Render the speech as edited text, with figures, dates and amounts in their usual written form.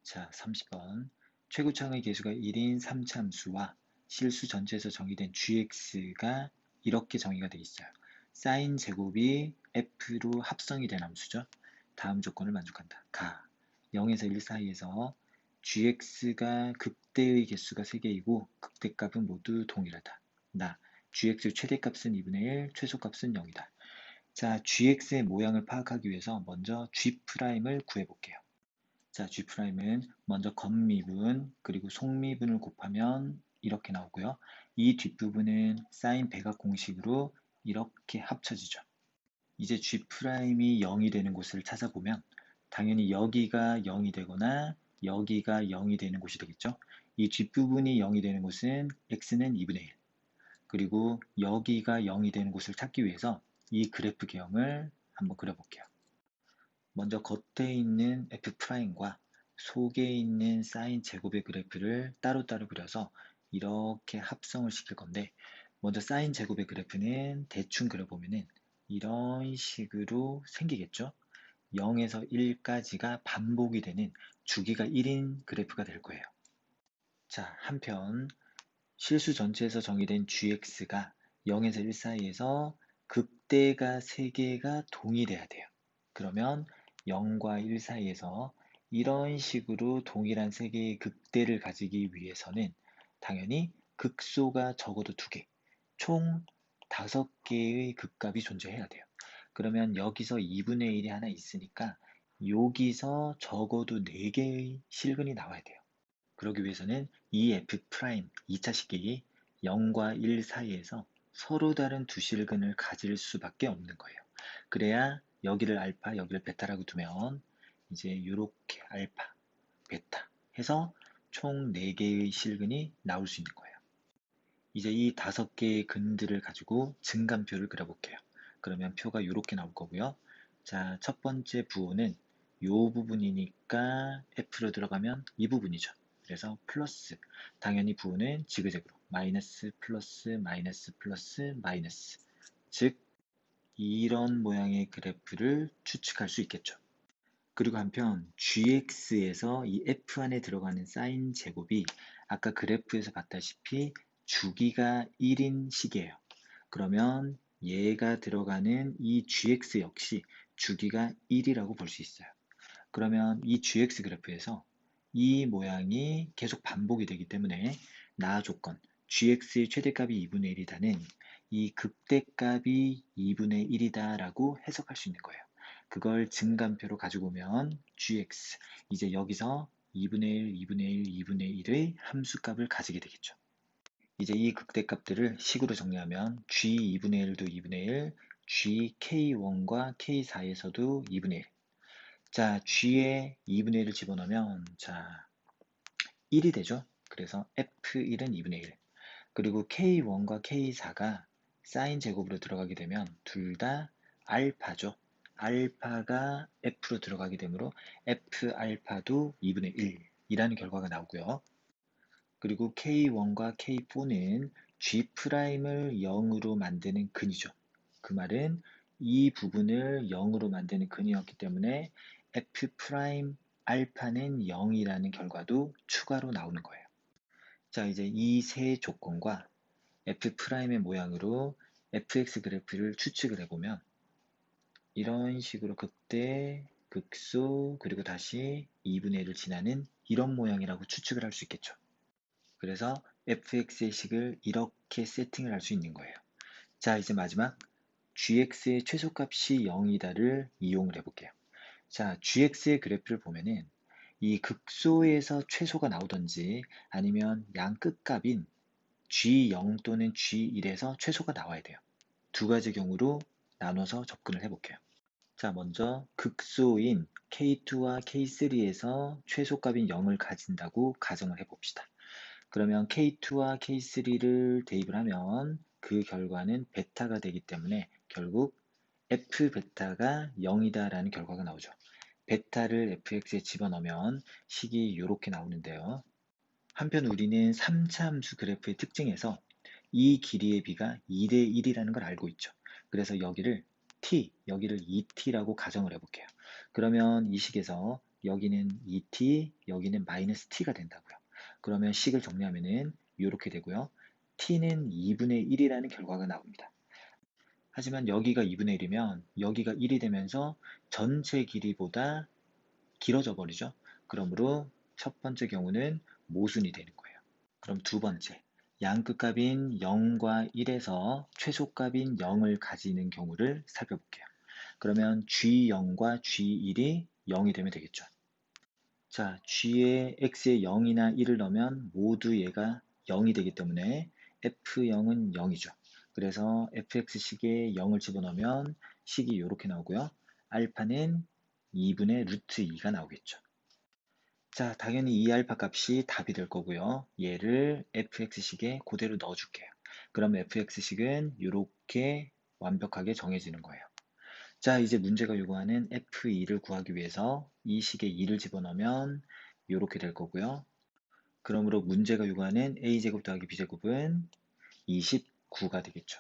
자, 30번. 최고차항의 계수가 1인 3차함수와 실수 전체에서 정의된 gx가 이렇게 정의가 되어 있어요. 사인 제곱이 f로 합성이 된 함수죠. 다음 조건을 만족한다. 가 0에서 1 사이에서 gx가 극대의 개수가 3개이고 극대값은 모두 동일하다. 나 gx 최대값은 2분의 1, 최소값은 0이다. 자, gx의 모양을 파악하기 위해서 먼저 g'을 구해볼게요. 자, G'은 먼저 겉미분 그리고 속미분을 곱하면 이렇게 나오고요. 이 뒷부분은 사인 백악 공식으로 이렇게 합쳐지죠. 이제 G'이 0이 되는 곳을 찾아보면 당연히 여기가 0이 되거나 여기가 0이 되는 곳이 되겠죠. 이 뒷부분이 0이 되는 곳은 x는 2분의 1 그리고 여기가 0이 되는 곳을 찾기 위해서 이 그래프 개형을 한번 그려볼게요. 먼저 겉에 있는 F'과 속에 있는 사인 제곱의 그래프를 따로따로 그려서 이렇게 합성을 시킬 건데 먼저 사인 제곱의 그래프는 대충 그려보면은 이런 식으로 생기겠죠? 0에서 1까지가 반복이 되는 주기가 1인 그래프가 될 거예요. 자, 한편 실수 전체에서 정의된 gx가 0에서 1 사이에서 극대가 3개가 동일해야 돼요. 그러면 0과 1 사이에서 이런 식으로 동일한 3개의 극대를 가지기 위해서는 당연히 극소가 적어도 2개, 총 5개의 극값이 존재해야 돼요. 그러면 여기서 2분의 1이 하나 있으니까 여기서 적어도 4개의 실근이 나와야 돼요. 그러기 위해서는 이 f' 2차 식이 0과 1 사이에서 서로 다른 두 실근을 가질 수밖에 없는 거예요. 그래야 여기를 알파, 여기를 베타라고 두면 이제 이렇게 알파, 베타 해서 총 4개의 실근이 나올 수 있는 거예요. 이제 이 5개의 근들을 가지고 증감표를 그려볼게요. 그러면 표가 이렇게 나올 거고요. 자, 첫 번째 부호는 이 부분이니까 F로 들어가면 이 부분이죠. 그래서 플러스, 당연히 부호는 지그재그로 마이너스 플러스 마이너스 플러스 마이너스, 즉 이런 모양의 그래프를 추측할 수 있겠죠. 그리고 한편 gx에서 이 f 안에 들어가는 사인 제곱이 아까 그래프에서 봤다시피 주기가 1인 식이에요. 그러면 얘가 들어가는 이 gx 역시 주기가 1이라고 볼 수 있어요. 그러면 이 gx 그래프에서 이 모양이 계속 반복이 되기 때문에 나 조건 gx의 최대값이 2분의 1이다는 이 극대값이 2분의 1이다 라고 해석할 수 있는 거예요. 그걸 증감표로 가지고 오면 gx, 이제 여기서 2분의 1, 2분의 1, 2분의 1의 함수값을 가지게 되겠죠. 이제 이 극대값들을 식으로 정리하면 g 2분의 1도 2분의 1, g k1과 k4에서도 2분의 1. 자, g에 2분의 1을 집어넣으면 자 1이 되죠. 그래서 f1은 2분의 1. 그리고 k1과 k4가 사인 제곱으로 들어가게 되면 둘 다 알파죠. 알파가 f로 들어가게 되므로 f 알파도 2분의 1이라는 결과가 나오고요. 그리고 k1과 k4는 g'을 0으로 만드는 근이죠. 그 말은 이 부분을 0으로 만드는 근이었기 때문에 f' 알파는 0이라는 결과도 추가로 나오는 거예요. 자, 이제 이 세 조건과 f'의 모양으로 fx 그래프를 추측을 해보면 이런 식으로 극대, 극소, 그리고 다시 2분의 1을 지나는 이런 모양이라고 추측을 할 수 있겠죠. 그래서 fx의 식을 이렇게 세팅을 할 수 있는 거예요. 자, 이제 마지막 gx의 최소값이 0이다를 이용을 해볼게요. 자, gx의 그래프를 보면은 이 극소에서 최소가 나오던지 아니면 양 끝값인 g0 또는 g1에서 최소가 나와야 돼요. 두 가지 경우로 나눠서 접근을 해볼게요. 자, 먼저 극소인 k2와 k3에서 최소값인 0을 가진다고 가정을 해봅시다. 그러면 K2와 K3를 대입을 하면 그 결과는 베타가 되기 때문에 결국 F 베타가 0이다라는 결과가 나오죠. 베타를 fx에 집어넣으면 식이 이렇게 나오는데요. 한편 우리는 3차 함수 그래프의 특징에서 이 길이의 비가 2대 1이라는 걸 알고 있죠. 그래서 여기를 t, 여기를 2t라고 가정을 해볼게요. 그러면 이 식에서 여기는 2t, 여기는 마이너스 t가 된다고요. 그러면 식을 정리하면은 이렇게 되고요. t는 2분의 1이라는 결과가 나옵니다. 하지만 여기가 2분의 1이면 여기가 1이 되면서 전체 길이보다 길어져 버리죠. 그러므로 첫 번째 경우는 모순이 되는 거예요. 그럼 두 번째, 양끝값인 0과 1에서 최소값인 0을 가지는 경우를 살펴볼게요. 그러면 G0과 G1이 0이 되면 되겠죠. 자, G에 X에 0이나 1을 넣으면 모두 얘가 0이 되기 때문에 F0은 0이죠. 그래서 fx식에 0을 집어넣으면 식이 이렇게 나오고요. 알파는 2분의 루트 2가 나오겠죠. 자, 당연히 이 알파 값이 답이 될 거고요. 얘를 fx식에 그대로 넣어줄게요. 그럼 fx식은 이렇게 완벽하게 정해지는 거예요. 자, 이제 문제가 요구하는 f2를 구하기 위해서 이 식에 2를 집어넣으면 이렇게 될 거고요. 그러므로 문제가 요구하는 a제곱 더하기 b제곱은 29가 되겠죠.